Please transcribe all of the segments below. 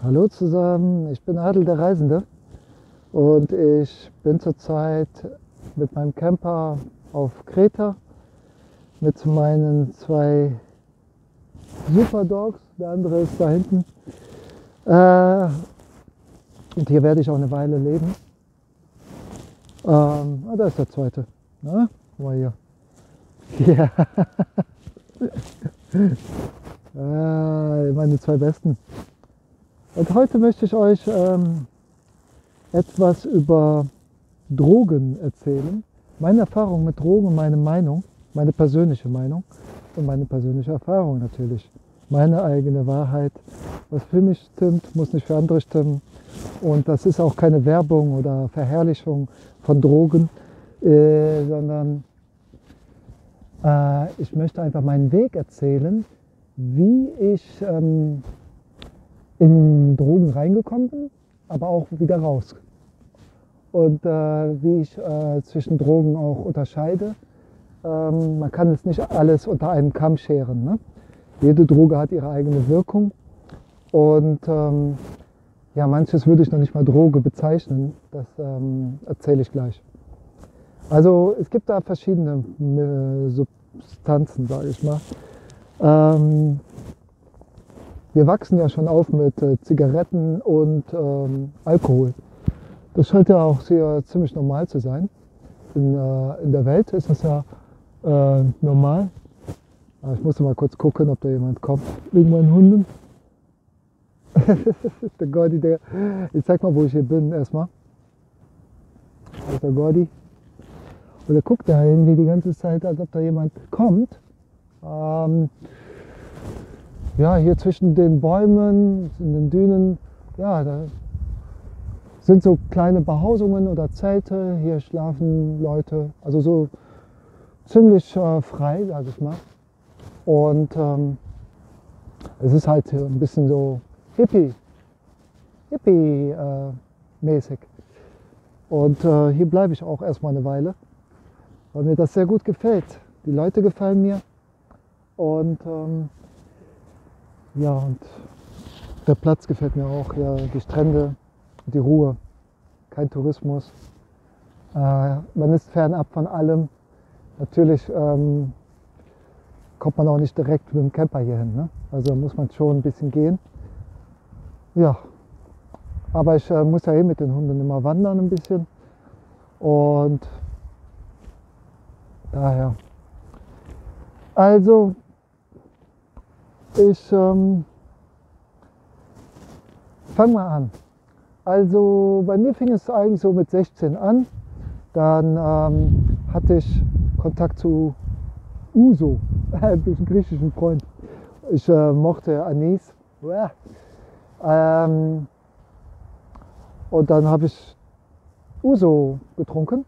Hallo zusammen, ich bin Adel der Reisende und ich bin zurzeit mit meinem Camper auf Kreta mit meinen zwei Superdogs, der andere ist da hinten. Und hier werde ich auch eine Weile leben. Da ist der zweite. Na, guck mal hier. Ja, meine zwei Besten. Und heute möchte ich euch etwas über Drogen erzählen. Meine Erfahrung mit Drogen und meine Meinung, meine persönliche Meinung und meine persönliche Erfahrung natürlich. Meine eigene Wahrheit. Was für mich stimmt, muss nicht für andere stimmen. Und das ist auch keine Werbung oder Verherrlichung von Drogen, sondern ich möchte einfach meinen Weg erzählen, wie ich in Drogen reingekommen bin, aber auch wieder raus. Und wie ich zwischen Drogen auch unterscheide. Man kann es nicht alles unter einen Kamm scheren. Ne? Jede Droge hat ihre eigene Wirkung. Und ja, manches würde ich noch nicht mal Droge bezeichnen. Das erzähle ich gleich. Also es gibt da verschiedene Substanzen, sage ich mal. Wir wachsen ja schon auf mit Zigaretten und Alkohol. Das scheint ja auch sehr ziemlich normal zu sein. In der Welt ist das ja normal. Aber ich musste mal kurz gucken, ob da jemand kommt. Wegen meinen Hunden. Der Gordi, ich zeig mal, wo ich hier bin erstmal. Da ist der Gordi. Und der guckt da irgendwie die ganze Zeit, als ob da jemand kommt. Ja, hier zwischen den Bäumen, in den Dünen, ja, da sind so kleine Behausungen oder Zelte. Hier schlafen Leute, also so ziemlich frei, sage ich mal. Und es ist halt ein bisschen so Hippie-mäßig. Und hier bleibe ich auch erstmal eine Weile, weil mir das sehr gut gefällt. Die Leute gefallen mir und ja, und der Platz gefällt mir auch, ja, die Strände, die Ruhe, kein Tourismus. Man ist fernab von allem. Natürlich kommt man auch nicht direkt mit dem Camper hier hin, ne? Also muss man schon ein bisschen gehen. Ja, aber ich muss ja eh mit den Hunden immer wandern ein bisschen und daher. Also ich fange mal an. Also bei mir fing es eigentlich so mit 16 an. Dann hatte ich Kontakt zu Uso, durch einen griechischen Freund. Ich mochte Anis. Und dann habe ich Uso getrunken,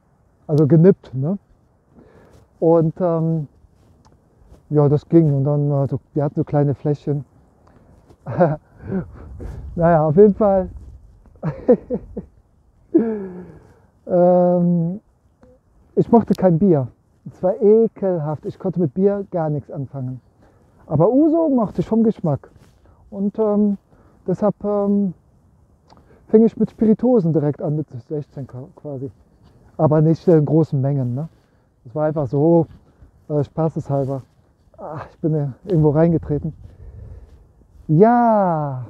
also genippt. Ne? Und ja, das ging. Und dann, wir hatten so kleine Fläschchen. Naja, auf jeden Fall. Ich mochte kein Bier. Es war ekelhaft. Ich konnte mit Bier gar nichts anfangen. Aber Uso mochte ich vom Geschmack. Und deshalb fing ich mit Spirituosen direkt an, mit 16 quasi. Aber nicht in großen Mengen. Ne? Es war einfach so, spaßeshalber. Ach, ich bin irgendwo reingetreten. Ja.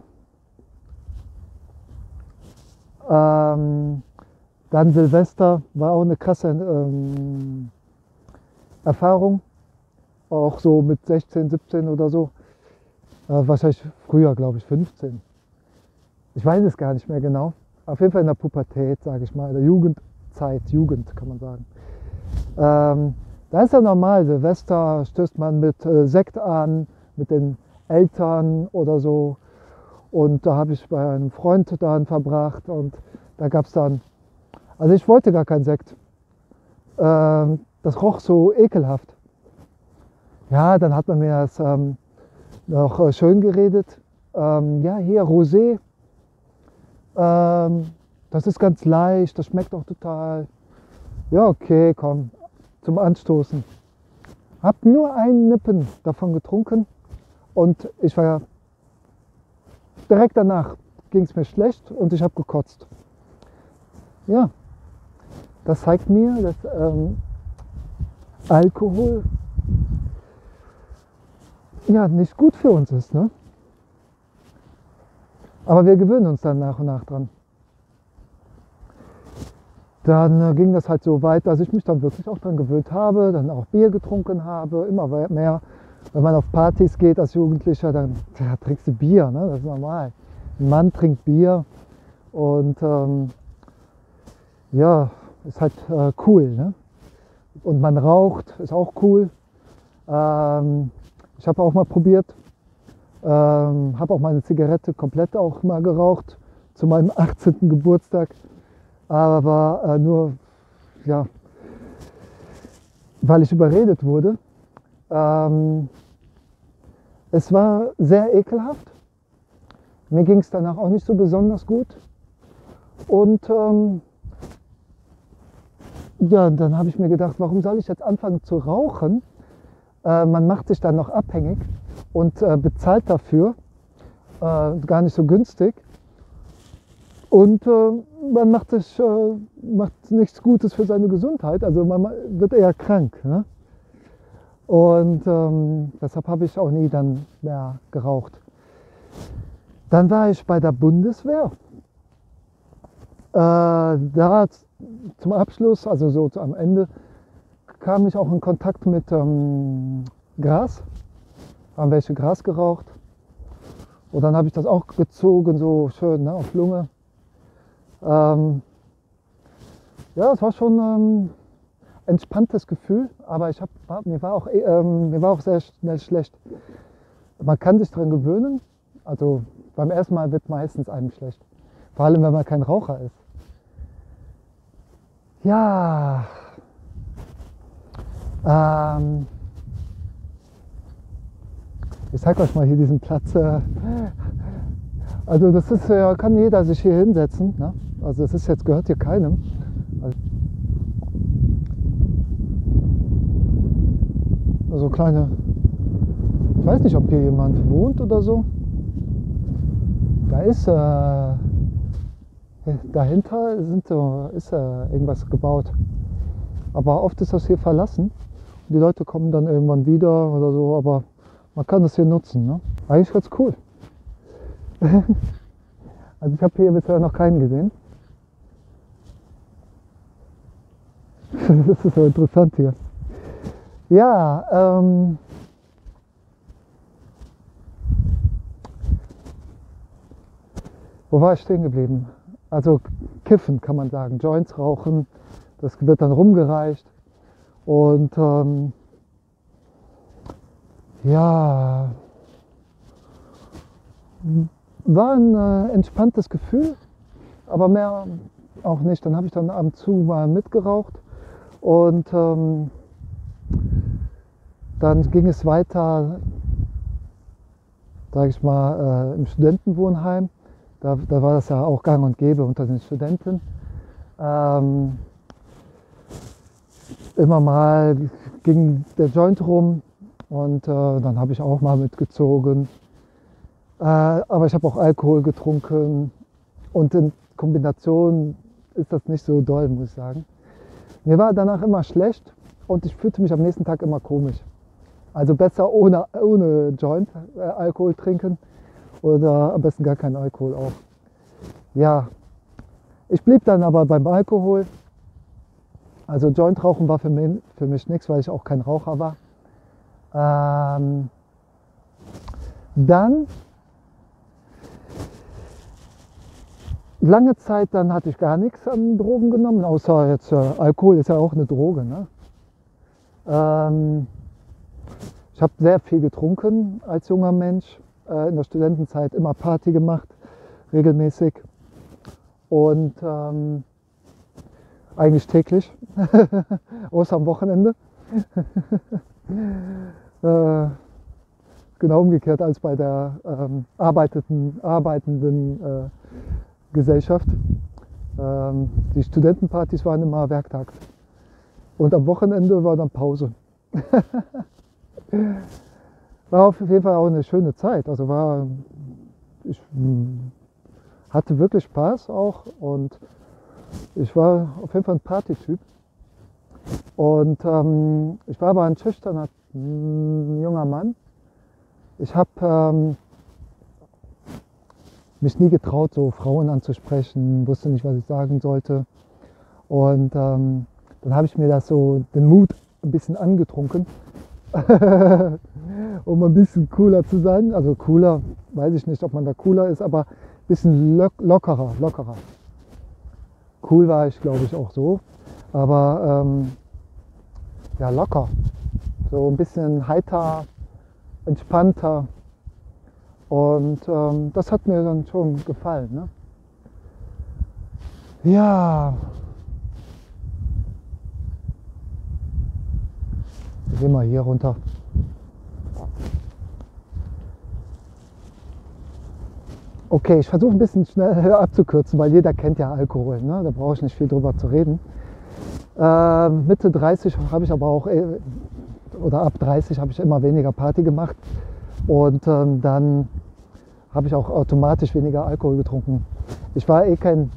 Dann Silvester war auch eine krasse Erfahrung. Auch so mit 16, 17 oder so. Wahrscheinlich früher, glaube ich, 15. Ich weiß es gar nicht mehr genau. Auf jeden Fall in der Pubertät, sage ich mal, in der Jugendzeit, Jugend kann man sagen. Da ist ja normal, Silvester stößt man mit Sekt an, mit den Eltern oder so. Und da habe ich bei einem Freund dann verbracht und da gab es dann, also ich wollte gar keinen Sekt. Das roch so ekelhaft. Ja, dann hat man mir das noch schön geredet. Ja, hier Rosé, das ist ganz leicht, das schmeckt auch total. Ja, okay, komm, zum Anstoßen. Hab nur einen Nippen davon getrunken und ich war ja direkt danach ging es mir schlecht und ich habe gekotzt. Ja, das zeigt mir, dass Alkohol ja nicht gut für uns ist. Ne? Aber wir gewöhnen uns dann nach und nach dran. Dann ging das halt so weit, dass ich mich dann wirklich auch dran gewöhnt habe, dann auch Bier getrunken habe, immer mehr. Wenn man auf Partys geht als Jugendlicher, dann trinkst du Bier, ne? Das ist normal. Ein Mann trinkt Bier und ja, ist halt cool. Ne? Und man raucht, ist auch cool. Ich habe auch mal probiert, habe auch mal eine Zigarette komplett auch mal geraucht zu meinem 18. Geburtstag. Aber nur, ja, weil ich überredet wurde. Es war sehr ekelhaft. Mir ging es danach auch nicht so besonders gut. Und ja, dann habe ich mir gedacht, warum soll ich jetzt anfangen zu rauchen? Man macht sich dann noch abhängig und bezahlt dafür, gar nicht so günstig. Und man macht nichts Gutes für seine Gesundheit, also man wird eher krank. Ne? Und deshalb habe ich auch nie dann mehr geraucht. Dann war ich bei der Bundeswehr. Da zum Abschluss, also so am Ende, kam ich auch in Kontakt mit Gras. Haben welche Gras geraucht. Und dann habe ich das auch gezogen, so schön, ne, auf Lunge. Ja, es war schon ein entspanntes Gefühl, aber mir war auch sehr schnell schlecht. Man kann sich daran gewöhnen, also beim ersten Mal wird meistens einem schlecht. Vor allem, wenn man kein Raucher ist. Ja, ich zeige euch mal hier diesen Platz. Also das ist, kann jeder sich hier hinsetzen. Ne? Also das ist jetzt, gehört hier keinem. Also kleine, ich weiß nicht, ob hier jemand wohnt oder so. Da ist, dahinter ist irgendwas gebaut. Aber oft ist das hier verlassen. Und die Leute kommen dann irgendwann wieder oder so, aber man kann das hier nutzen. Ne? Eigentlich ganz cool. Also ich habe hier bisher noch keinen gesehen. Das ist so interessant hier. Ja, wo war ich stehen geblieben? Also kiffen kann man sagen, Joints rauchen, das wird dann rumgereicht und ja, war ein entspanntes Gefühl, aber mehr auch nicht. Dann habe ich dann ab und zu mal mitgeraucht und dann ging es weiter, sage ich mal, im Studentenwohnheim. Da war das ja auch gang und gäbe unter den Studenten. Immer mal ging der Joint rum und dann habe ich auch mal mitgezogen. Aber ich habe auch Alkohol getrunken und in Kombination ist das nicht so doll, muss ich sagen. Mir war danach immer schlecht und ich fühlte mich am nächsten Tag immer komisch. Also besser ohne Joint Alkohol trinken oder am besten gar keinen Alkohol auch. Ja, ich blieb dann aber beim Alkohol. Also Joint rauchen war für mich nichts, weil ich auch kein Raucher war. Dann lange Zeit dann hatte ich gar nichts an Drogen genommen, außer jetzt Alkohol ist ja auch eine Droge. Ne? Ich habe sehr viel getrunken als junger Mensch, in der Studentenzeit immer Party gemacht, regelmäßig und eigentlich täglich, außer am Wochenende. Genau umgekehrt als bei der arbeitenden Gesellschaft. Die Studentenpartys waren immer Werktag und am Wochenende war dann Pause. War auf jeden Fall auch eine schöne Zeit. Also hatte wirklich Spaß auch und ich war auf jeden Fall ein Partytyp. Und ich war aber ein schüchterner junger Mann. Ich habe mich nie getraut, so Frauen anzusprechen, wusste nicht, was ich sagen sollte. Und dann habe ich mir das so, den Mut ein bisschen angetrunken, um ein bisschen cooler zu sein. Also cooler, weiß ich nicht, ob man da cooler ist, aber ein bisschen lockerer. Cool war ich, glaube ich, auch so. Aber ja, locker. So ein bisschen heiter, entspannter. Und das hat mir dann schon gefallen. Ne? Ja. Wir gehen mal hier runter. Okay, ich versuche ein bisschen schnell abzukürzen, weil jeder kennt ja Alkohol. Ne? Da brauche ich nicht viel drüber zu reden. Mitte 30 habe ich aber auch, oder ab 30 habe ich immer weniger Party gemacht. Und dann habe ich auch automatisch weniger Alkohol getrunken. Ich war kein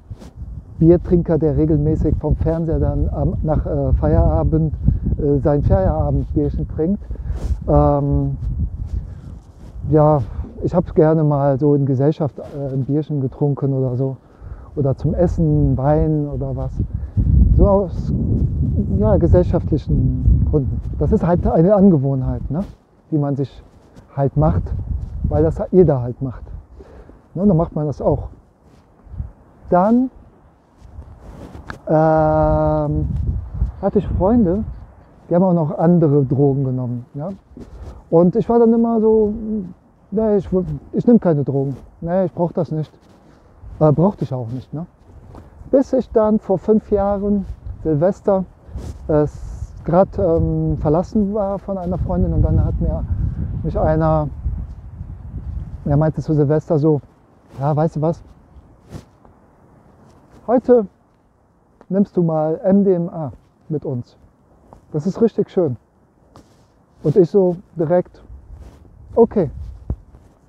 Biertrinker, der regelmäßig vom Fernseher dann nach Feierabend sein Feierabendbierchen trinkt. Ja, ich habe gerne mal so in Gesellschaft ein Bierchen getrunken oder so. Oder zum Essen, Wein oder was. So aus ja, gesellschaftlichen Gründen. Das ist halt eine Angewohnheit, ne? Die man sich halt macht, weil das jeder halt macht. Ne, dann macht man das auch. Dann hatte ich Freunde, die haben auch noch andere Drogen genommen. Ja? Und ich war dann immer so, nee, ich nehme keine Drogen. Nee, ich brauche das nicht. Brauchte ich auch nicht. Ne? Bis ich dann vor 5 Jahren, Silvester, gerade verlassen war von einer Freundin und dann hat mich einer, er meinte zu Silvester so, ja, weißt du was, heute nimmst du mal MDMA mit uns. Das ist richtig schön. Und ich so direkt, okay.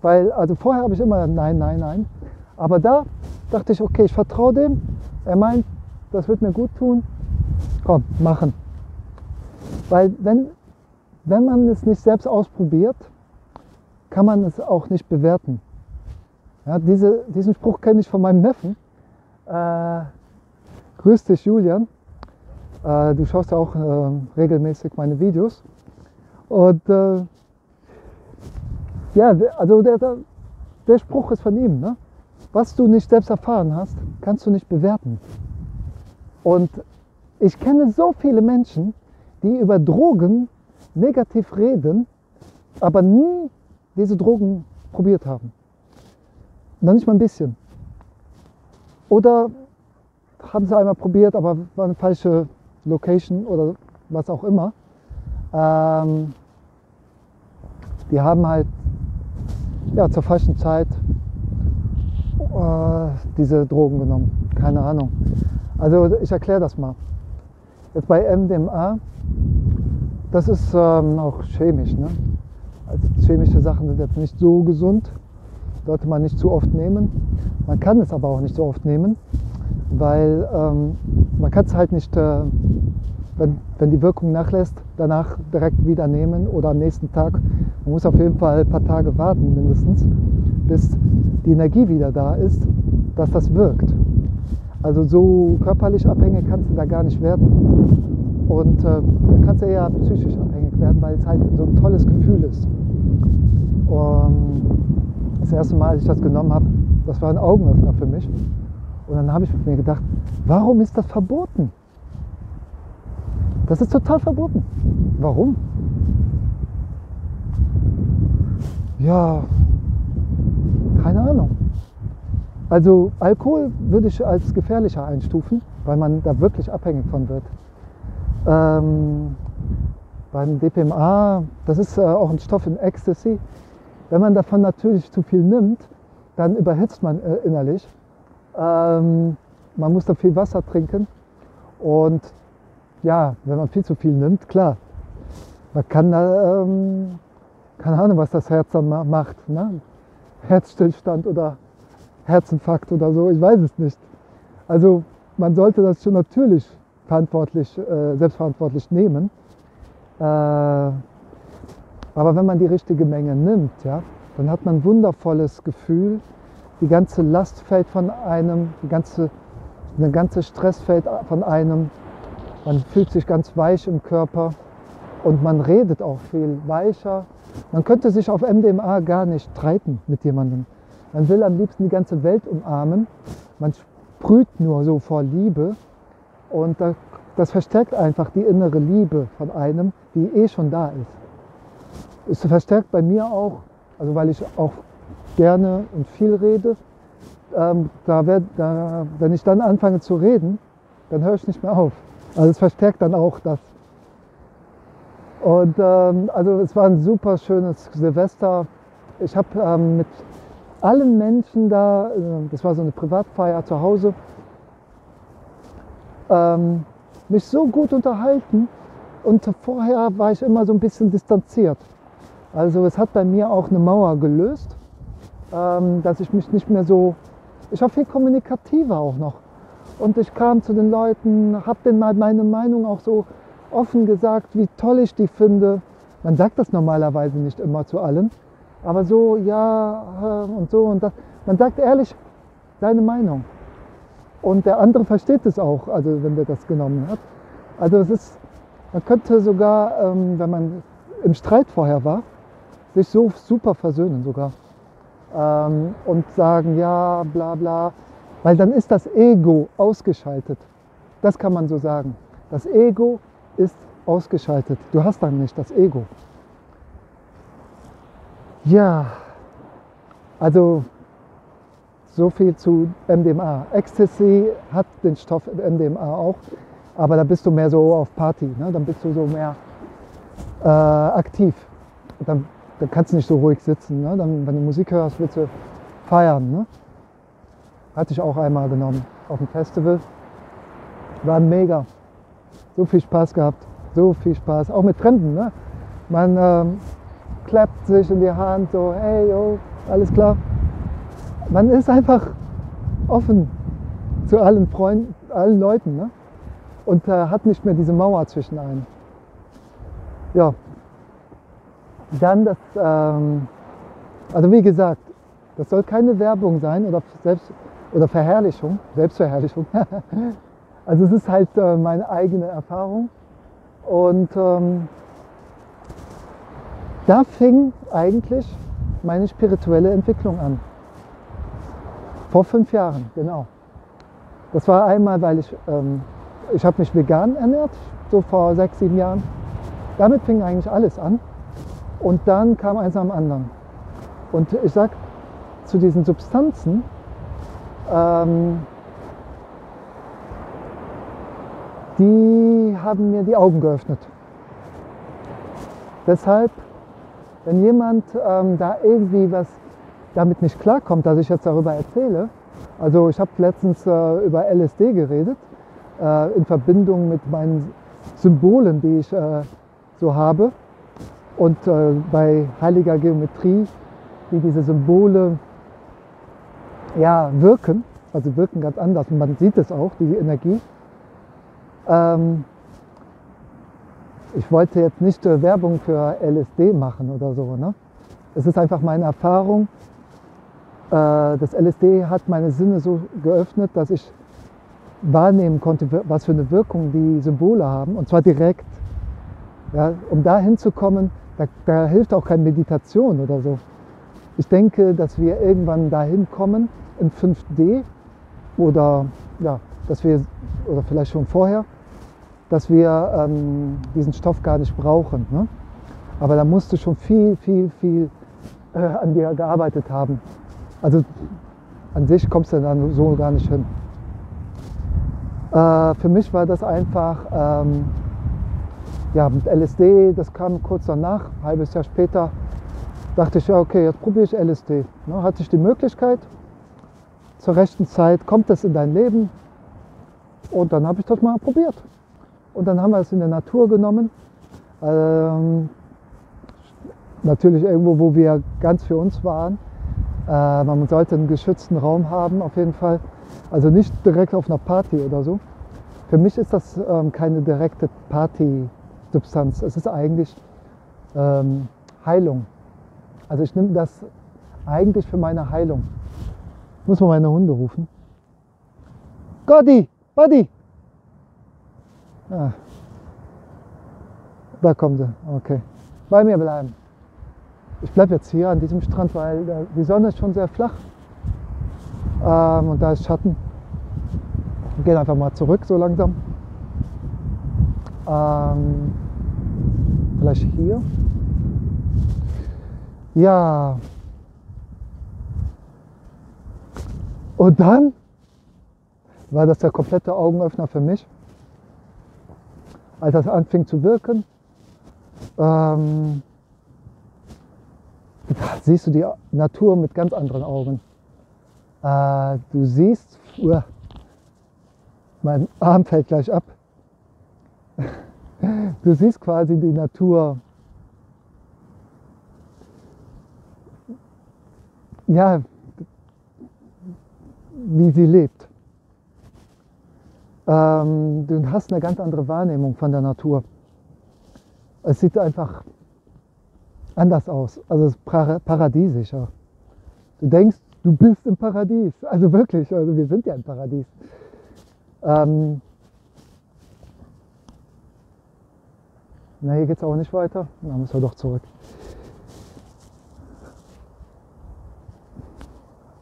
Weil, also vorher habe ich immer nein. Aber da dachte ich, okay, ich vertraue dem. Er meint, das wird mir gut tun. Komm, machen. Weil wenn man es nicht selbst ausprobiert, kann man es auch nicht bewerten. Ja, diesen Spruch kenne ich von meinem Neffen. Grüß dich, Julian. Du schaust ja auch regelmäßig meine Videos. Und ja, also der Spruch ist von ihm. Ne? Was du nicht selbst erfahren hast, kannst du nicht bewerten. Und ich kenne so viele Menschen, die über Drogen negativ reden, aber nie diese Drogen probiert haben. Noch nicht mal ein bisschen. Oder haben sie einmal probiert, aber war eine falsche Location oder was auch immer. Die haben halt ja, zur falschen Zeit diese Drogen genommen. Keine Ahnung. Also ich erkläre das mal. Jetzt bei MDMA, das ist auch chemisch. Ne? Also chemische Sachen sind jetzt nicht so gesund, sollte man nicht zu oft nehmen. Man kann es aber auch nicht so oft nehmen, weil man kann es halt nicht, wenn die Wirkung nachlässt, danach direkt wieder nehmen oder am nächsten Tag. Man muss auf jeden Fall ein paar Tage warten mindestens, bis die Energie wieder da ist, dass das wirkt. Also so körperlich abhängig kannst du da gar nicht werden. Und da kannst du eher psychisch abhängig werden, weil es halt so ein tolles Gefühl ist. Das erste Mal, als ich das genommen habe, das war ein Augenöffner für mich. Und dann habe ich mir gedacht, warum ist das verboten? Das ist total verboten. Warum? Ja, keine Ahnung. Also Alkohol würde ich als gefährlicher einstufen, weil man da wirklich abhängig von wird. Beim DPMA, das ist auch ein Stoff in Ecstasy. Wenn man davon natürlich zu viel nimmt, dann überhitzt man innerlich. Man muss da viel Wasser trinken und ja, wenn man viel zu viel nimmt, klar, man kann da, keine Ahnung, was das Herz dann macht, ne? Herzstillstand oder Herzinfarkt oder so, ich weiß es nicht. Also man sollte das schon natürlich selbstverantwortlich nehmen. Aber wenn man die richtige Menge nimmt, ja, dann hat man ein wundervolles Gefühl. Die ganze Last fällt von einem, der ganze Stress fällt von einem. Man fühlt sich ganz weich im Körper und man redet auch viel weicher. Man könnte sich auf MDMA gar nicht streiten mit jemandem. Man will am liebsten die ganze Welt umarmen. Man sprüht nur so vor Liebe und das verstärkt einfach die innere Liebe von einem, die eh schon da ist. Es verstärkt bei mir auch, also weil ich auch gerne und viel rede, wenn ich dann anfange zu reden, dann höre ich nicht mehr auf. Also es verstärkt dann auch das. Und also es war ein super schönes Silvester. Ich habe mit allen Menschen da, das war so eine Privatfeier zu Hause, mich so gut unterhalten und vorher war ich immer so ein bisschen distanziert. Also es hat bei mir auch eine Mauer gelöst, dass ich mich nicht mehr so, ich war viel kommunikativer auch noch. Und ich kam zu den Leuten, habe denen mal meine Meinung auch so offen gesagt, wie toll ich die finde. Man sagt das normalerweise nicht immer zu allen, aber so, ja und so und das. Man sagt ehrlich seine Meinung. Und der andere versteht es auch, also wenn der das genommen hat. Also es ist, man könnte sogar, wenn man im Streit vorher war, sich so super versöhnen sogar. Und sagen, ja, bla bla. Weil dann ist das Ego ausgeschaltet. Das kann man so sagen. Das Ego ist ausgeschaltet. Du hast dann nicht das Ego. Ja, also so viel zu MDMA. Ecstasy hat den Stoff MDMA auch, aber da bist du mehr so auf Party. Ne? Dann bist du so mehr aktiv. Dann kannst du nicht so ruhig sitzen. Ne? Dann, wenn du Musik hörst, willst du feiern. Ne? Hatte ich auch einmal genommen auf dem Festival. War mega. So viel Spaß gehabt. So viel Spaß. Auch mit Fremden. Ne? Man klappt sich in die Hand, so, hey, yo, alles klar. Man ist einfach offen zu allen Freunden, allen Leuten. Ne? Und hat nicht mehr diese Mauer zwischen einen. Ja. Dann das, also wie gesagt, das soll keine Werbung sein oder Verherrlichung, Selbstverherrlichung. Also es ist halt meine eigene Erfahrung. Und da fing eigentlich meine spirituelle Entwicklung an. Vor 5 Jahren, genau. Das war einmal, weil ich habe mich vegan ernährt, so vor 6, 7 Jahren. Damit fing eigentlich alles an. Und dann kam eins am anderen. Und ich sag zu diesen Substanzen, die haben mir die Augen geöffnet. Deshalb, wenn jemand da irgendwie was damit nicht klarkommt, dass ich jetzt darüber erzähle, also ich habe letztens über LSD geredet, in Verbindung mit meinen Symbolen, die ich so habe, und bei heiliger Geometrie, wie diese Symbole ja, wirken, also wirken ganz anders und man sieht es auch, die Energie. Ich wollte jetzt nicht Werbung für LSD machen oder so. Ne? Es ist einfach meine Erfahrung. Das LSD hat meine Sinne so geöffnet, dass ich wahrnehmen konnte, was für eine Wirkung die Symbole haben, und zwar direkt. Ja, um da hinzukommen, da hilft auch keine Meditation oder so. Ich denke, dass wir irgendwann dahin kommen, in 5D, oder ja, dass wir, oder vielleicht schon vorher, dass wir diesen Stoff gar nicht brauchen. Ne? Aber da musst du schon viel an dir gearbeitet haben. Also an sich kommst du dann so gar nicht hin. Für mich war das einfach, ja, mit LSD, das kam kurz danach, ein halbes Jahr später, dachte ich, ja okay, jetzt probiere ich LSD. Ne, hatte ich die Möglichkeit, zur rechten Zeit kommt das in dein Leben, und dann habe ich das mal probiert. Und dann haben wir es in der Natur genommen, natürlich irgendwo, wo wir ganz für uns waren. Man sollte einen geschützten Raum haben auf jeden Fall. Also nicht direkt auf einer Party oder so. Für mich ist das keine direkte Partysubstanz. Es ist eigentlich Heilung. Also ich nehme das eigentlich für meine Heilung. Ich muss mal meine Hunde rufen. Gotti, Buddy! Ah, da kommen sie. Okay. Bei mir bleiben. Ich bleibe jetzt hier an diesem Strand, weil die Sonne ist schon sehr flach. Und da ist Schatten. Wir gehen einfach mal zurück so langsam. Vielleicht hier. Ja. Und dann war das der komplette Augenöffner für mich. Als das anfing zu wirken, siehst du die Natur mit ganz anderen Augen. Du siehst, mein Arm fällt gleich ab. Du siehst quasi die Natur, ja, wie sie lebt. Du hast eine ganz andere Wahrnehmung von der Natur. Es sieht einfach anders aus, also es ist paradiesischer. Du denkst, du bist im Paradies, also wirklich, also wir sind ja im Paradies. Na, hier geht es auch nicht weiter, dann müssen wir doch zurück.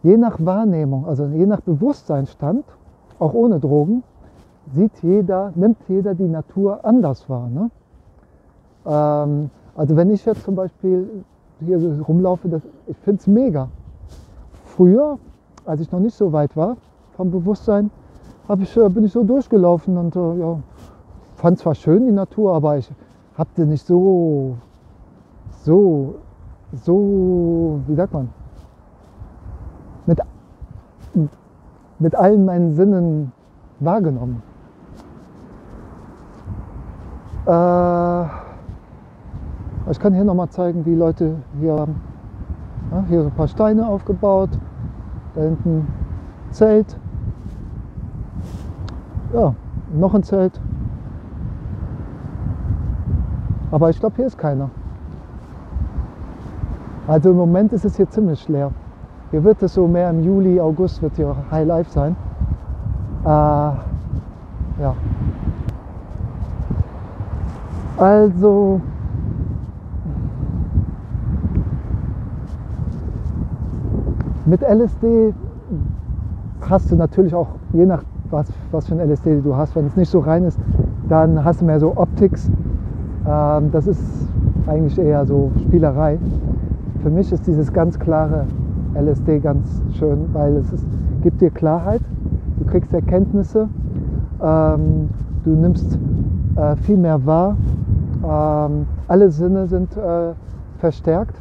Je nach Wahrnehmung, also je nach Bewusstseinsstand, auch ohne Drogen, nimmt jeder die Natur anders wahr. Ne? Also wenn ich jetzt zum Beispiel hier so rumlaufe, ich finde es mega. Früher, als ich noch nicht so weit war vom Bewusstsein, bin ich so durchgelaufen und ja, fand zwar schön die Natur, aber ich habe die nicht so, wie sagt man, mit allen meinen Sinnen wahrgenommen. Ich kann hier nochmal zeigen, wie Leute hier haben. Ja, hier so ein paar Steine aufgebaut, da hinten Zelt, ja, noch ein Zelt. Aber ich glaube, hier ist keiner. Also im Moment ist es hier ziemlich leer. Hier wird es so mehr im Juli, August wird hier High Life sein. Ja. Also mit LSD hast du natürlich auch, je nach was für ein LSD du hast, wenn es nicht so rein ist, dann hast du mehr so Optics. Das ist eigentlich eher so Spielerei. Für mich ist dieses ganz klare LSD ganz schön, weil gibt dir Klarheit, du kriegst Erkenntnisse, du nimmst viel mehr wahr, alle Sinne sind verstärkt,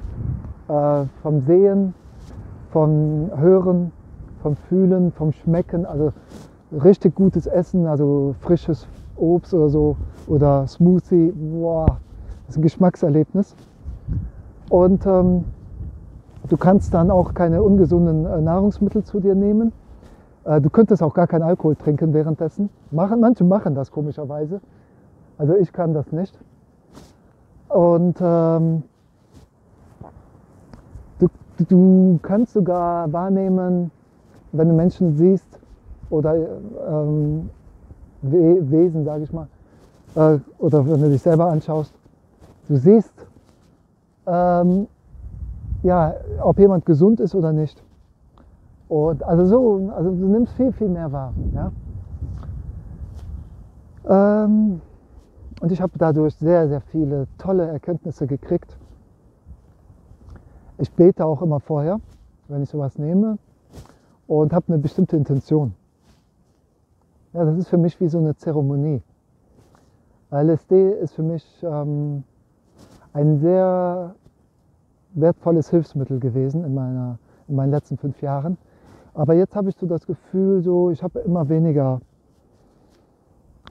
vom Sehen, vom Hören, vom Fühlen, vom Schmecken, also richtig gutes Essen, also frisches Obst oder so oder Smoothie, boah, das ist ein Geschmackserlebnis. Und du kannst dann auch keine ungesunden Nahrungsmittel zu dir nehmen. Du könntest auch gar keinen Alkohol trinken währenddessen. Manche machen das komischerweise, also ich kann das nicht. Und du kannst sogar wahrnehmen, wenn du Menschen siehst oder Wesen, sage ich mal, oder wenn du dich selber anschaust, du siehst, ja, ob jemand gesund ist oder nicht. Und also du nimmst viel, viel mehr wahr. Ja? Und ich habe dadurch sehr, sehr viele tolle Erkenntnisse gekriegt. Ich bete auch immer vorher, wenn ich sowas nehme, und habe eine bestimmte Intention. Ja, das ist für mich wie so eine Zeremonie. LSD ist für mich ein sehr wertvolles Hilfsmittel gewesen in meinen letzten 5 Jahren. Aber jetzt habe ich so das Gefühl, ich habe immer weniger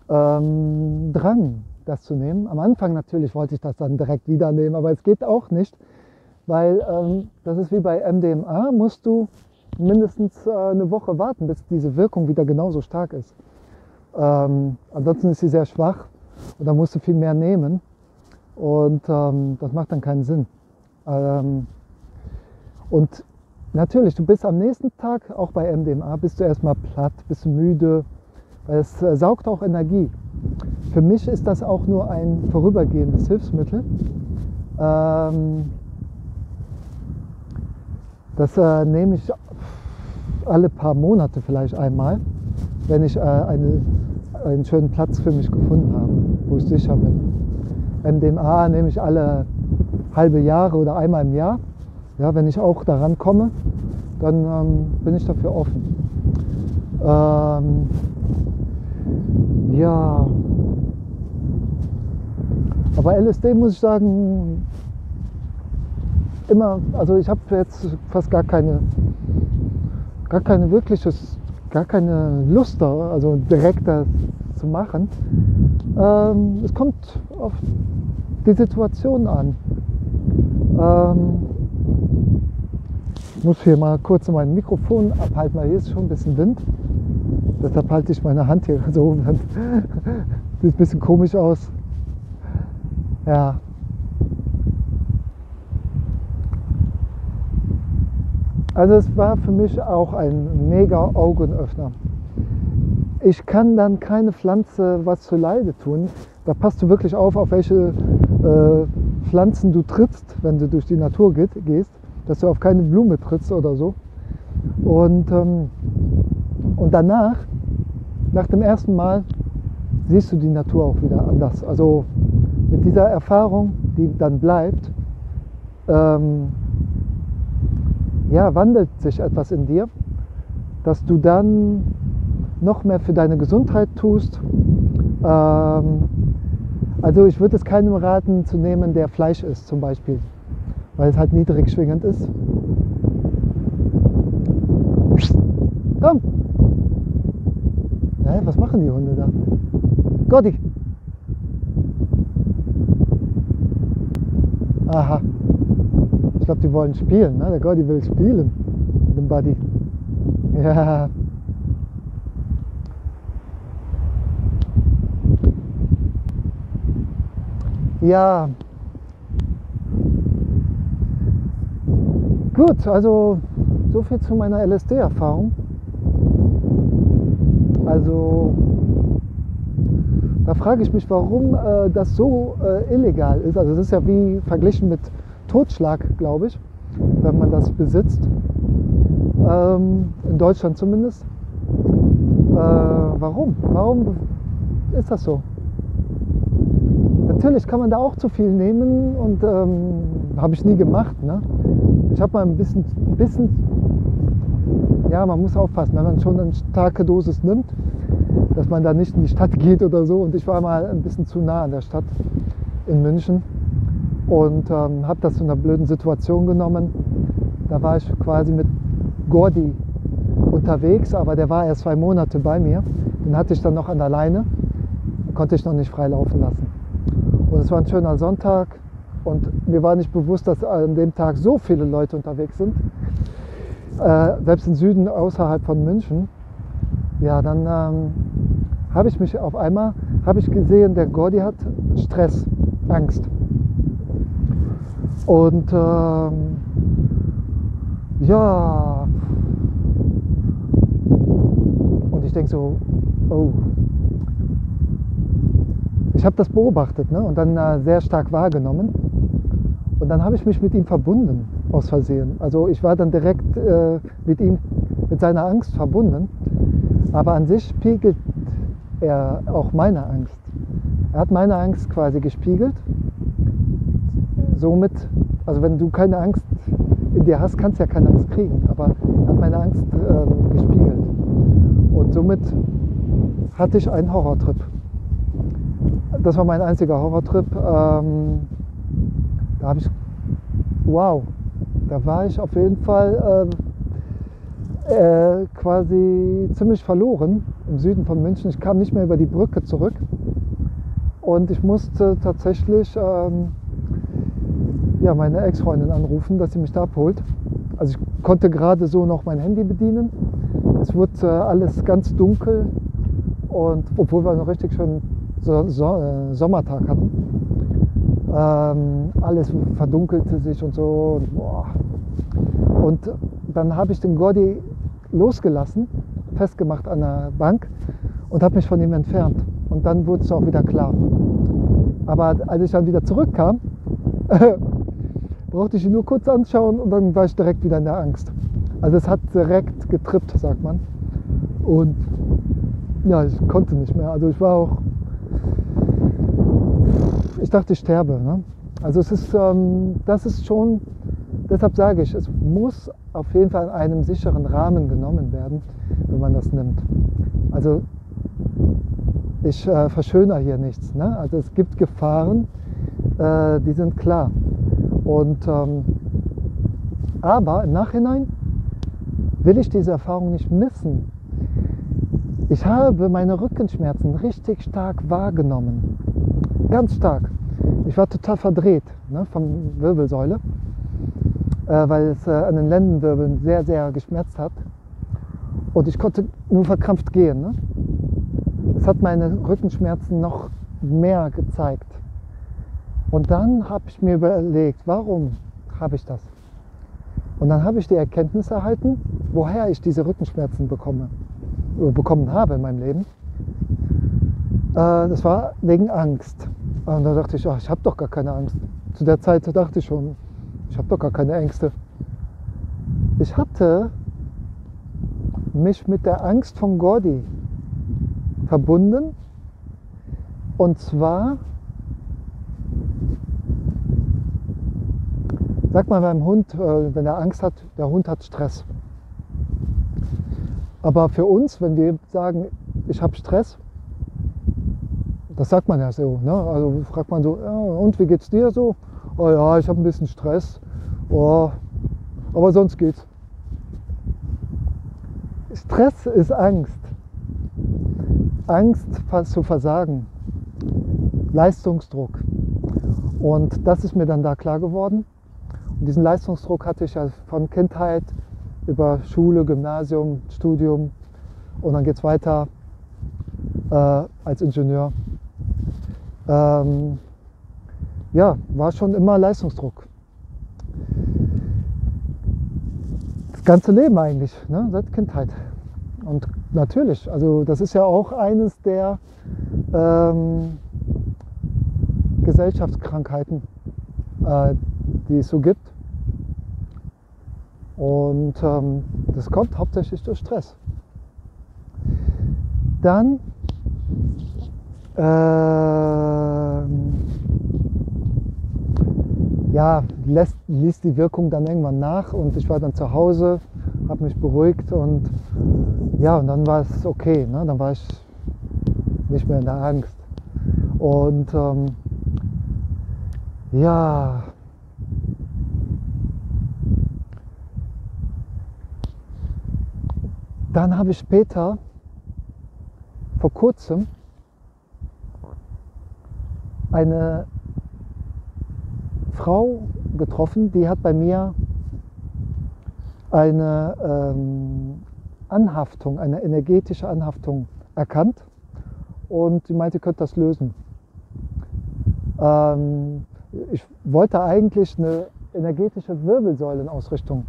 Drang, das zu nehmen. Am Anfang natürlich wollte ich das dann direkt wieder nehmen, aber es geht auch nicht, weil das ist wie bei MDMA, musst du mindestens eine Woche warten, bis diese Wirkung wieder genauso stark ist. Ansonsten ist sie sehr schwach und dann musst du viel mehr nehmen und das macht dann keinen Sinn. Und natürlich, du bist am nächsten Tag, auch bei MDMA, bist du erstmal platt, bist du müde, weil es saugt auch Energie. Für mich ist das auch nur ein vorübergehendes Hilfsmittel. Das nehme ich alle paar Monate vielleicht einmal, wenn ich einen schönen Platz für mich gefunden habe, wo ich sicher bin. MDMA nehme ich alle halbe Jahre oder einmal im Jahr. Ja, wenn ich auch daran komme, dann bin ich dafür offen. Ja, aber LSD muss ich sagen, immer, also ich habe jetzt fast gar keine Lust da, also direkt das zu machen. Es kommt auf die Situation an. Ich muss hier mal kurz mein Mikrofon abhalten, weil hier ist schon ein bisschen Wind. Deshalb halte ich meine Hand hier so. Sieht ein bisschen komisch aus. Ja. Also es war für mich auch ein mega Augenöffner. Ich kann dann keine Pflanze was zu Leide tun. Da passt du wirklich auf welche Pflanzen du trittst, wenn du durch die Natur gehst, dass du auf keine Blume trittst oder so. Und danach, nach dem ersten Mal, siehst du die Natur auch wieder anders. Also mit dieser Erfahrung, die dann bleibt, ja, wandelt sich etwas in dir, dass du dann noch mehr für deine Gesundheit tust. Also ich würde es keinem raten zu nehmen, der Fleisch isst zum Beispiel, weil es halt niedrig schwingend ist. Komm! Hä, was machen die Hunde da? Gotti! Aha. Ich glaube, die wollen spielen, ne? Der Gotti will spielen mit dem Buddy. Ja. Ja. Gut, also so viel zu meiner LSD-Erfahrung. Also da frage ich mich, warum das so illegal ist. Also das ist ja wie verglichen mit Totschlag, glaube ich, wenn man das besitzt. In Deutschland zumindest. Warum? Warum ist das so? Natürlich kann man da auch zu viel nehmen und habe ich nie gemacht. Ne? Ich habe mal ein bisschen, ja, man muss aufpassen, wenn man schon eine starke Dosis nimmt, dass man da nicht in die Stadt geht oder so. Und ich war mal ein bisschen zu nah an der Stadt in München und habe das zu einer blöden Situation genommen. Da war ich quasi mit Gordi unterwegs, aber der war erst 2 Monate bei mir. Den hatte ich dann noch an der Leine, konnte ich noch nicht frei laufen lassen. Und es war ein schöner Sonntag und mir war nicht bewusst, dass an dem Tag so viele Leute unterwegs sind. Selbst im Süden außerhalb von München. Ja, dann habe ich mich auf einmal gesehen, der Gordi hat Stress, Angst. Und ja, und ich denke so, oh, ich habe das beobachtet, ne? Und dann sehr stark wahrgenommen. Und dann habe ich mich mit ihm verbunden, aus Versehen. Also ich war dann direkt mit ihm, mit seiner Angst verbunden. Aber an sich spiegelt er auch meine Angst. Er hat meine Angst quasi gespiegelt. Somit, also wenn du keine Angst in dir hast, kannst du ja keine Angst kriegen. Aber er hat meine Angst gespiegelt. Und somit hatte ich einen Horrortrip. Das war mein einziger Horrortrip. Da habe ich, wow, da war ich auf jeden Fall quasi ziemlich verloren im Süden von München. Ich kam nicht mehr über die Brücke zurück und ich musste tatsächlich ja, meine Ex-Freundin anrufen, dass sie mich da abholt. Also ich konnte gerade so noch mein Handy bedienen. Es wurde alles ganz dunkel und obwohl wir noch richtig schön Sommertag hatten. Alles verdunkelte sich und so. Und, boah. Und dann habe ich den Gordi losgelassen, festgemacht an der Bank und habe mich von ihm entfernt. Und dann wurde es auch wieder klar. Aber als ich dann wieder zurückkam, brauchte ich ihn nur kurz anschauen und dann war ich direkt wieder in der Angst. Also es hat direkt getrippt, sagt man. Und ja, ich konnte nicht mehr. Also ich war auch, ich dachte, ich sterbe. Ne? Also es ist, das ist schon, deshalb sage ich, es muss auf jeden Fall in einem sicheren Rahmen genommen werden, wenn man das nimmt. Also ich verschönere hier nichts. Ne? Also es gibt Gefahren, die sind klar. Und, aber im Nachhinein will ich diese Erfahrung nicht missen. Ich habe meine Rückenschmerzen richtig stark wahrgenommen. Ganz stark. Ich war total verdreht, ne, von Wirbelsäule, weil es an den Lendenwirbeln sehr, sehr geschmerzt hat. Und ich konnte nur verkrampft gehen. Ne? Das hat meine Rückenschmerzen noch mehr gezeigt. Und dann habe ich mir überlegt, warum habe ich das? Und dann habe ich die Erkenntnis erhalten, woher ich diese Rückenschmerzen bekommen habe in meinem Leben. Das war wegen Angst. Und da dachte ich, ach, ich habe doch gar keine Angst. Zu der Zeit dachte ich schon, ich habe doch gar keine Ängste. Ich hatte mich mit der Angst von Gordi verbunden. Und zwar, sag mal beim Hund, wenn er Angst hat, der Hund hat Stress. Aber für uns, wenn wir sagen, ich habe Stress, das sagt man ja so, ne? Also fragt man so, ja, und wie geht's dir so? Oh ja, ich habe ein bisschen Stress, oh, aber sonst geht's. Stress ist Angst. Angst zu versagen, Leistungsdruck. Und das ist mir dann da klar geworden. Und diesen Leistungsdruck hatte ich ja von Kindheit über Schule, Gymnasium, Studium und dann geht es weiter als Ingenieur. Ja, war schon immer Leistungsdruck. Das ganze Leben eigentlich, ne, seit Kindheit. Und natürlich, also das ist ja auch eines der Gesellschaftskrankheiten, die es so gibt. Und das kommt hauptsächlich durch Stress. Dann ja, ließ die Wirkung dann irgendwann nach und ich war dann zu Hause, habe mich beruhigt und ja, und dann war es okay, ne? Dann war ich nicht mehr in der Angst. Und ja, dann habe ich später, vor kurzem, eine Frau getroffen, die hat bei mir eine Anhaftung, eine energetische Anhaftung erkannt und sie meinte, ihr könnt das lösen. Ich wollte eigentlich eine energetische Wirbelsäulenausrichtung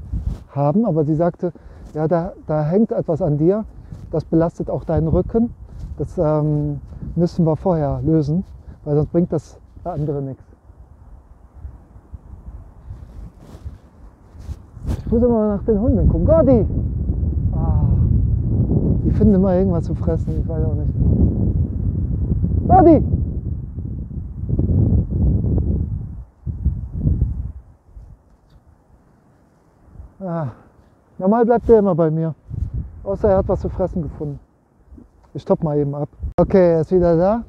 haben, aber sie sagte, ja, da hängt etwas an dir, das belastet auch deinen Rücken, das müssen wir vorher lösen, weil sonst bringt das andere nichts. Ich muss immer nach den Hunden gucken. Gordi! Ah, die finden immer irgendwas zu fressen, ich weiß auch nicht. Gordi! Ah, normal bleibt der immer bei mir. Außer er hat was zu fressen gefunden. Ich stopp mal eben ab. Okay, er ist wieder da.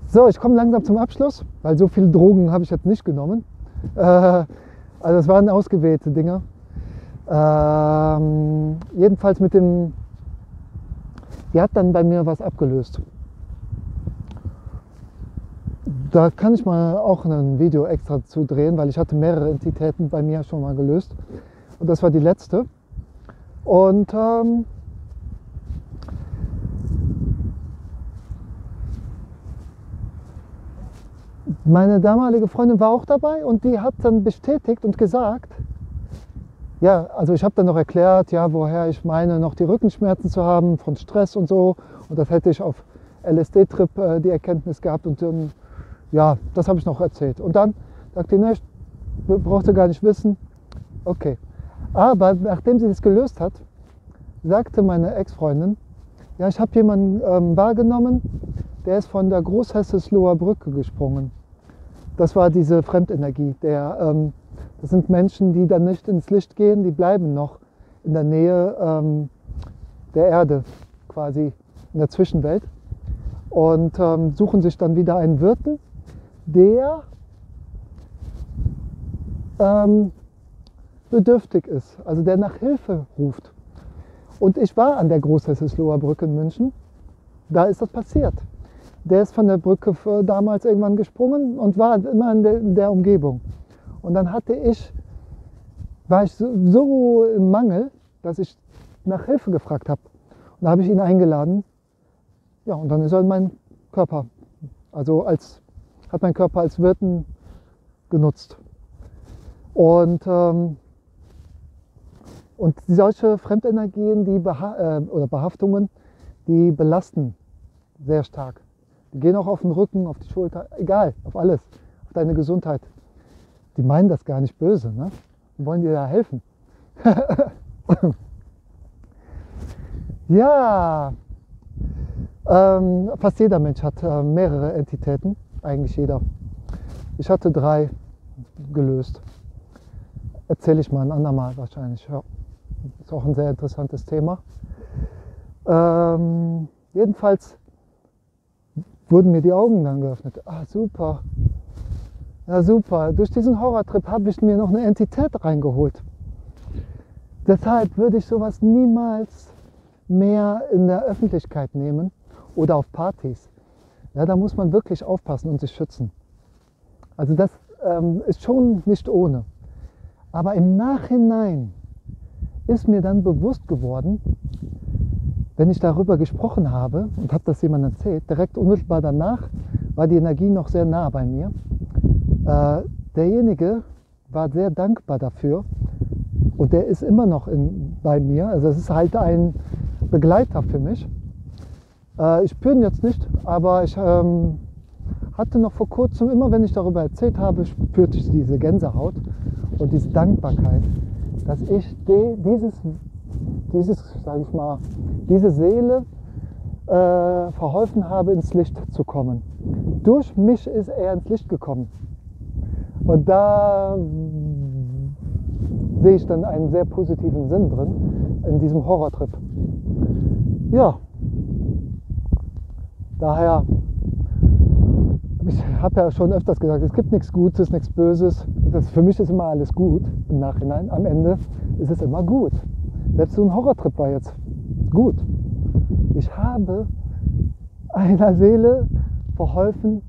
So, ich komme langsam zum Abschluss, weil so viele Drogen habe ich jetzt nicht genommen. Also es waren ausgewählte Dinge. Jedenfalls mit dem, die hat dann bei mir was abgelöst. Da kann ich mal auch ein Video extra zu drehen, weil ich hatte mehrere Entitäten bei mir schon mal gelöst. Und das war die letzte. Und meine damalige Freundin war auch dabei und die hat dann bestätigt und gesagt, ja, also ich habe dann noch erklärt, ja, woher ich meine, noch die Rückenschmerzen zu haben von Stress und so. Und das hätte ich auf LSD-Trip die Erkenntnis gehabt und ja, das habe ich noch erzählt. Und dann sagte die, ne, brauchte gar nicht wissen. Okay. Aber nachdem sie das gelöst hat, sagte meine Ex-Freundin, ja, ich habe jemanden wahrgenommen, der ist von der Großhessesloher Brücke gesprungen. Das war diese Fremdenergie. Das sind Menschen, die dann nicht ins Licht gehen, die bleiben noch in der Nähe der Erde, quasi in der Zwischenwelt. Und suchen sich dann wieder einen Wirten, der bedürftig ist, also der nach Hilfe ruft. Und ich war an der Großhessesloher Brücke in München, da ist das passiert. Der ist von der Brücke damals irgendwann gesprungen und war immer in der Umgebung. Und dann war ich so im Mangel, dass ich nach Hilfe gefragt habe. Und da habe ich ihn eingeladen. Ja, und dann ist er in meinen Körper, also hat mein Körper als Wirten genutzt. Und solche Fremdenergien, oder Behaftungen, die belasten sehr stark. Die gehen auch auf den Rücken, auf die Schulter, egal, auf alles, auf deine Gesundheit. Die meinen das gar nicht böse, ne? Die wollen dir da helfen. Ja, fast jeder Mensch hat mehrere Entitäten, eigentlich jeder. Ich hatte 3 gelöst. Erzähle ich mal ein andermal wahrscheinlich. Ja. Ist auch ein sehr interessantes Thema. Jedenfalls wurden mir die Augen dann geöffnet. Ah, super. Ja, super. Durch diesen Horrortrip habe ich mir noch eine Entität reingeholt. Deshalb würde ich sowas niemals mehr in der Öffentlichkeit nehmen oder auf Partys. Ja, da muss man wirklich aufpassen und sich schützen. Also das ist schon nicht ohne. Aber im Nachhinein ist mir dann bewusst geworden, wenn ich darüber gesprochen habe und habe das jemandem erzählt, direkt unmittelbar danach war die Energie noch sehr nah bei mir. Derjenige war sehr dankbar dafür und der ist immer noch bei mir. Also es ist halt ein Begleiter für mich. Ich spüre ihn jetzt nicht, aber ich hatte noch vor kurzem, immer wenn ich darüber erzählt habe, spürte ich diese Gänsehaut und diese Dankbarkeit, dass ich diese Seele verholfen habe, ins Licht zu kommen. Durch mich ist er ins Licht gekommen. Und da sehe ich dann einen sehr positiven Sinn drin, in diesem Horrortrip. Ja, daher, ich habe ja schon öfters gesagt, es gibt nichts Gutes, nichts Böses. Für mich ist immer alles gut im Nachhinein. Am Ende ist es immer gut. Selbst so ein Horrortrip war jetzt gut. Ich habe einer Seele verholfen,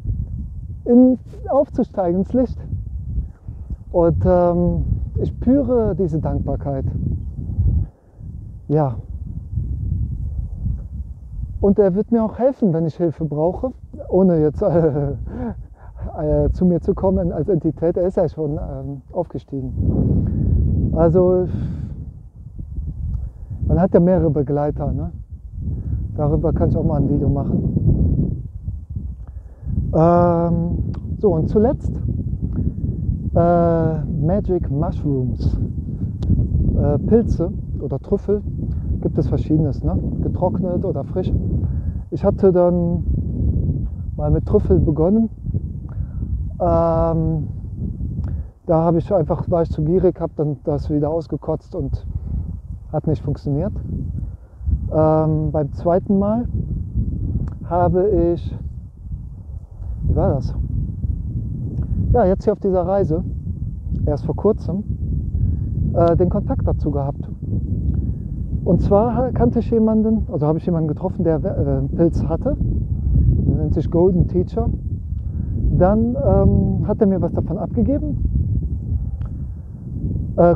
aufzusteigen ins Licht. Und ich spüre diese Dankbarkeit. Ja. Und er wird mir auch helfen, wenn ich Hilfe brauche, ohne jetzt zu mir zu kommen als Entität. Er ist ja schon aufgestiegen. Also man hat ja mehrere Begleiter. Ne? Darüber kann ich auch mal ein Video machen. So, und zuletzt Magic Mushrooms. Pilze oder Trüffel, gibt es verschiedenes, ne? Getrocknet oder frisch. Ich hatte dann mal mit Trüffel begonnen. Da war ich zu gierig, habe dann das wieder ausgekotzt und hat nicht funktioniert. Beim zweiten Mal habe ich, wie war das? Ja, jetzt hier auf dieser Reise, erst vor kurzem, den Kontakt dazu gehabt. Und zwar kannte ich jemanden, also habe ich jemanden getroffen, der einen Pilz hatte, der nennt sich Golden Teacher. Dann hat er mir was davon abgegeben.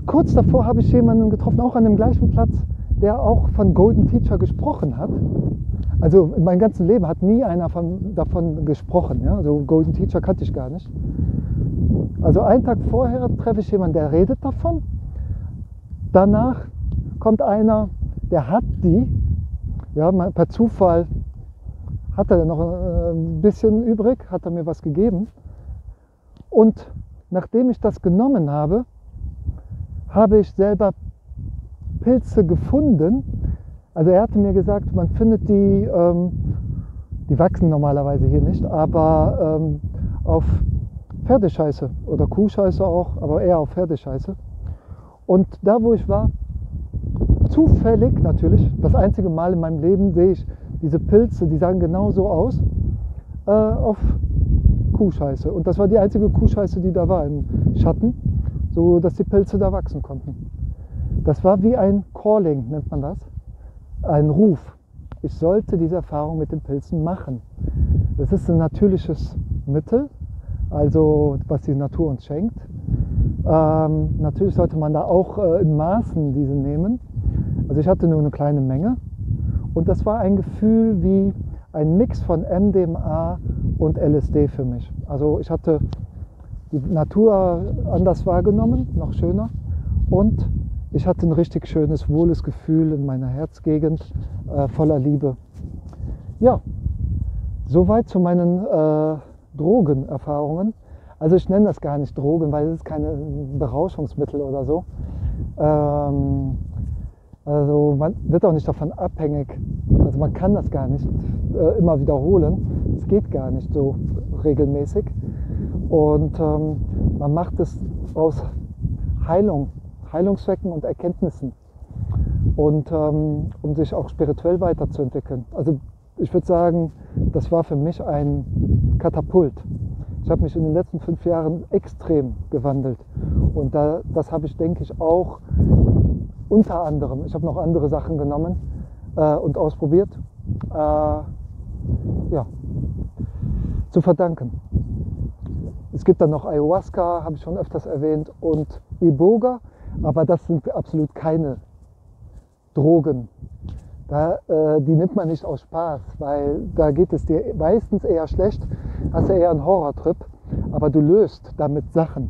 Kurz davor habe ich jemanden getroffen, auch an dem gleichen Platz, der auch von Golden Teacher gesprochen hat. Also in meinem ganzen Leben hat nie einer davon gesprochen. Ja? Also Golden Teacher kannte ich gar nicht. Also einen Tag vorher treffe ich jemanden, der redet davon. Danach kommt einer, der hat die, ja, per Zufall hat er noch ein bisschen übrig, hat er mir was gegeben. Und nachdem ich das genommen habe, habe ich selber Pilze gefunden. Also er hatte mir gesagt, man findet die, die wachsen normalerweise hier nicht, aber auf Pferdescheiße oder Kuhscheiße auch, aber eher auf Pferdescheiße. Und da, wo ich war, zufällig natürlich, das einzige Mal in meinem Leben sehe ich diese Pilze, die sahen genau so aus, auf Kuhscheiße. Und das war die einzige Kuhscheiße, die da war im Schatten, so dass die Pilze da wachsen konnten. Das war wie ein Calling, nennt man das, ein Ruf. Ich sollte diese Erfahrung mit den Pilzen machen. Das ist ein natürliches Mittel, also was die Natur uns schenkt. Natürlich sollte man da auch in Maßen diese nehmen. Also ich hatte nur eine kleine Menge und das war ein Gefühl wie ein Mix von MDMA und LSD für mich. Also ich hatte die Natur anders wahrgenommen, noch schöner, und ich hatte ein richtig schönes, wohles Gefühl in meiner Herzgegend, voller Liebe. Ja, soweit zu meinen Drogenerfahrungen. Also ich nenne das gar nicht Drogen, weil es ist keine Berauschungsmittel oder so. Also man wird auch nicht davon abhängig. Also man kann das gar nicht immer wiederholen. Es geht gar nicht so regelmäßig. Und man macht es aus Heilungszwecken und Erkenntnissen. Und um sich auch spirituell weiterzuentwickeln. Also ich würde sagen, das war für mich ein Katapult. Ich habe mich in den letzten 5 Jahren extrem gewandelt. Und das habe ich, denke ich, auch unter anderem, ich habe noch andere Sachen genommen und ausprobiert, ja, zu verdanken. Es gibt dann noch Ayahuasca, habe ich schon öfters erwähnt, und Iboga, aber das sind absolut keine Drogen. Die nimmt man nicht aus Spaß, weil da geht es dir meistens eher schlecht, hast du eher einen Horrortrip, aber du löst damit Sachen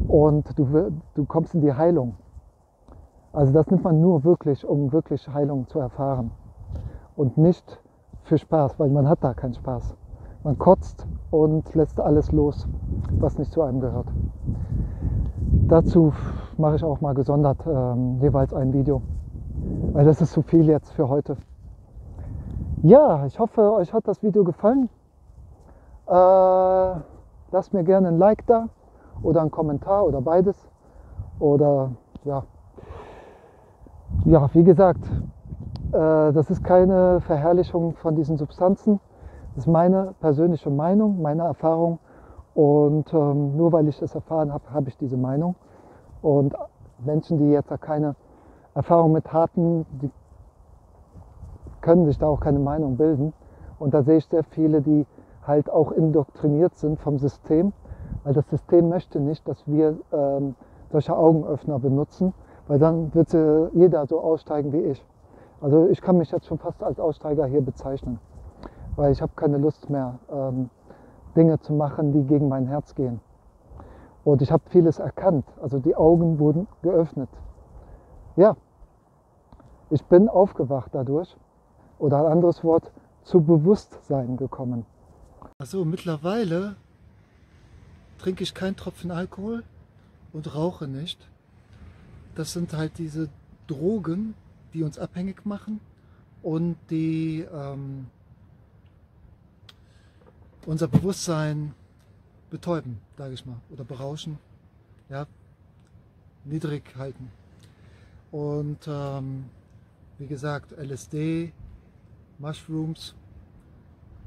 und du kommst in die Heilung. Also das nimmt man nur wirklich, um wirklich Heilung zu erfahren und nicht für Spaß, weil man hat da keinen Spaß. Man kotzt und lässt alles los, was nicht zu einem gehört. Dazu mache ich auch mal gesondert jeweils ein Video. Weil das ist zu viel jetzt für heute. Ja, ich hoffe, euch hat das Video gefallen. Lasst mir gerne ein Like da oder einen Kommentar oder beides. Oder ja, wie gesagt, das ist keine Verherrlichung von diesen Substanzen. Das ist meine persönliche Meinung, meine Erfahrung. Und nur weil ich es erfahren habe, habe ich diese Meinung. Und Menschen, die jetzt da keine Erfahrung mit hatten, die können sich da auch keine Meinung bilden. Und da sehe ich sehr viele, die halt auch indoktriniert sind vom System, weil das System möchte nicht, dass wir solche Augenöffner benutzen, weil dann wird jeder so aussteigen wie ich. Also ich kann mich jetzt schon fast als Aussteiger hier bezeichnen, weil ich habe keine Lust mehr, Dinge zu machen, die gegen mein Herz gehen. Und ich habe vieles erkannt, also die Augen wurden geöffnet. Ja, ich bin aufgewacht dadurch, oder ein anderes Wort, zu Bewusstsein gekommen. Also mittlerweile trinke ich keinen Tropfen Alkohol und rauche nicht. Das sind halt diese Drogen, die uns abhängig machen und die unser Bewusstsein betäuben, sage ich mal, oder berauschen, ja, niedrig halten. Und wie gesagt, LSD, Mushrooms,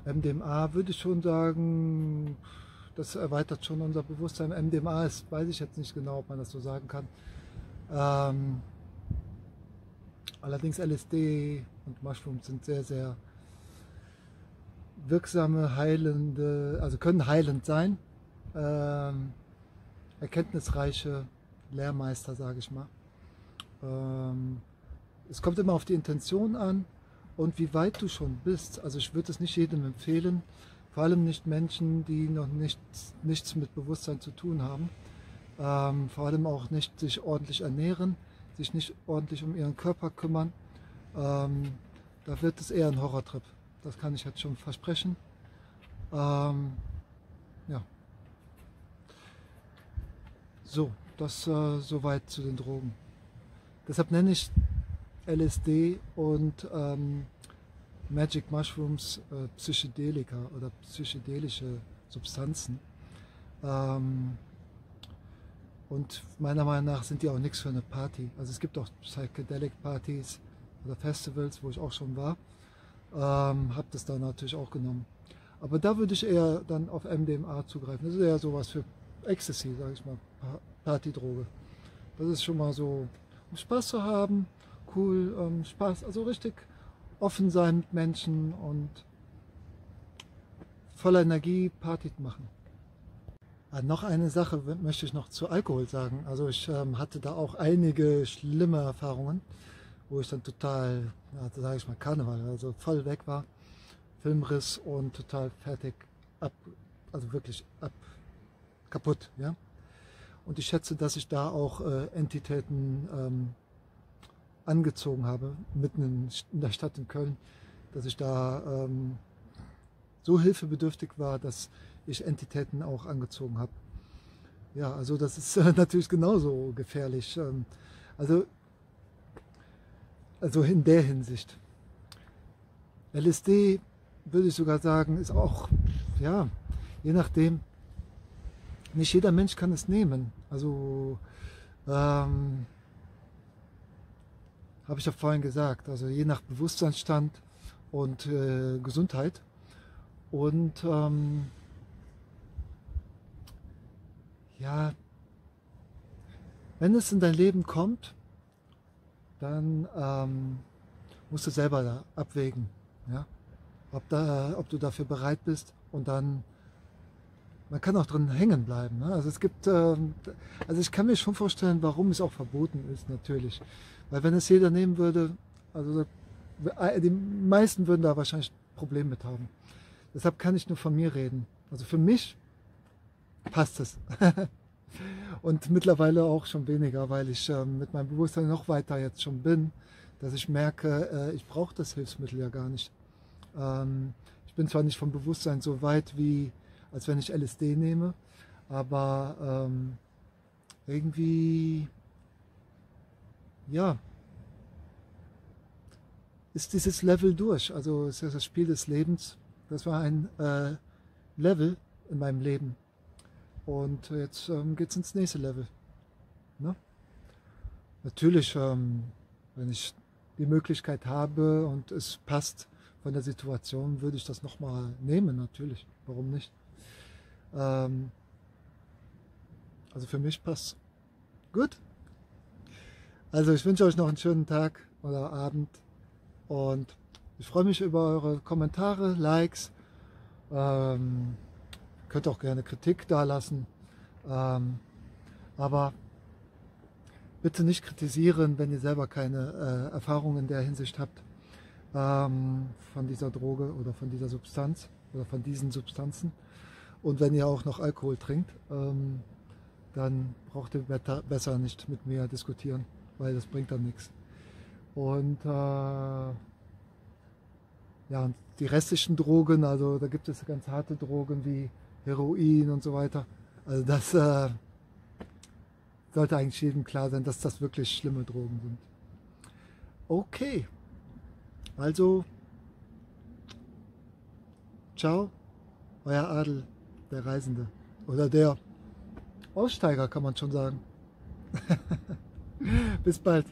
MDMA würde ich schon sagen, das erweitert schon unser Bewusstsein. MDMA ist, weiß ich jetzt nicht genau, ob man das so sagen kann. Allerdings LSD und Mushrooms sind sehr, sehr wirksame, heilende, also können heilend sein, erkenntnisreiche Lehrmeister, sage ich mal. Es kommt immer auf die Intention an und wie weit du schon bist. Also ich würde es nicht jedem empfehlen, vor allem nicht Menschen, die noch nichts mit Bewusstsein zu tun haben. Vor allem auch nicht sich ordentlich ernähren, sich nicht ordentlich um ihren Körper kümmern. Da wird es eher ein Horrortrip. Das kann ich jetzt schon versprechen. Ja. So, das soweit zu den Drogen. Deshalb nenne ich LSD und Magic Mushrooms Psychedelika oder psychedelische Substanzen. Und meiner Meinung nach sind die auch nichts für eine Party. Also es gibt auch Psychedelic Partys oder Festivals, wo ich auch schon war. Habe das da natürlich auch genommen. Aber da würde ich eher dann auf MDMA zugreifen. Das ist eher sowas für Ecstasy, sage ich mal, Partydroge. Das ist schon mal so, um Spaß zu haben, cool, Spaß, also richtig offen sein mit Menschen und voller Energie Party machen. Noch eine Sache möchte ich noch zu Alkohol sagen. Also ich hatte da auch einige schlimme Erfahrungen, wo ich dann total, ja, sage ich mal Karneval, also voll weg war, Filmriss und total fertig, also wirklich kaputt. Ja? Und ich schätze, dass ich da auch Entitäten angezogen habe, mitten in der Stadt in Köln, dass ich da so hilfebedürftig war, dass ich Entitäten auch angezogen habe. Ja, also das ist natürlich genauso gefährlich. Also in der Hinsicht. LSD würde ich sogar sagen, ist auch, ja, je nachdem, nicht jeder Mensch kann es nehmen. Also habe ich ja vorhin gesagt, also je nach Bewusstseinsstand und Gesundheit. Und ja, wenn es in dein Leben kommt, dann musst du selber da abwägen, ja? Ob du dafür bereit bist, und dann, man kann auch drin hängen bleiben. Ne? Also es gibt, also ich kann mir schon vorstellen, warum es auch verboten ist, natürlich. Weil wenn es jeder nehmen würde, also die meisten würden da wahrscheinlich ein Problem mit haben. Deshalb kann ich nur von mir reden. Also für mich passt es. Und mittlerweile auch schon weniger, weil ich mit meinem Bewusstsein noch weiter jetzt schon bin, dass ich merke, ich brauche das Hilfsmittel ja gar nicht. Ich bin zwar nicht vom Bewusstsein so weit, wie als wenn ich LSD nehme, aber irgendwie, ja, ist dieses Level durch. Also es ist das Spiel des Lebens. Das war ein Level in meinem Leben. Und jetzt geht es ins nächste Level. Ne? Natürlich, wenn ich die Möglichkeit habe und es passt von der Situation, würde ich das nochmal nehmen, natürlich. Warum nicht? Also für mich passt. Gut. Also ich wünsche euch noch einen schönen Tag oder Abend und ich freue mich über eure Kommentare, Likes. Könnt auch gerne Kritik dalassen, aber bitte nicht kritisieren, wenn ihr selber keine Erfahrung in der Hinsicht habt von dieser Droge oder von dieser Substanz oder von diesen Substanzen. Und wenn ihr auch noch Alkohol trinkt, dann braucht ihr besser nicht mit mir diskutieren, weil das bringt dann nichts. Und ja, und die restlichen Drogen, also da gibt es ganz harte Drogen wie Heroin und so weiter. Also das sollte eigentlich jedem klar sein, dass das wirklich schlimme Drogen sind. Okay, also ciao, euer Adel, der Reisende. Oder der Aussteiger, kann man schon sagen. Bis bald.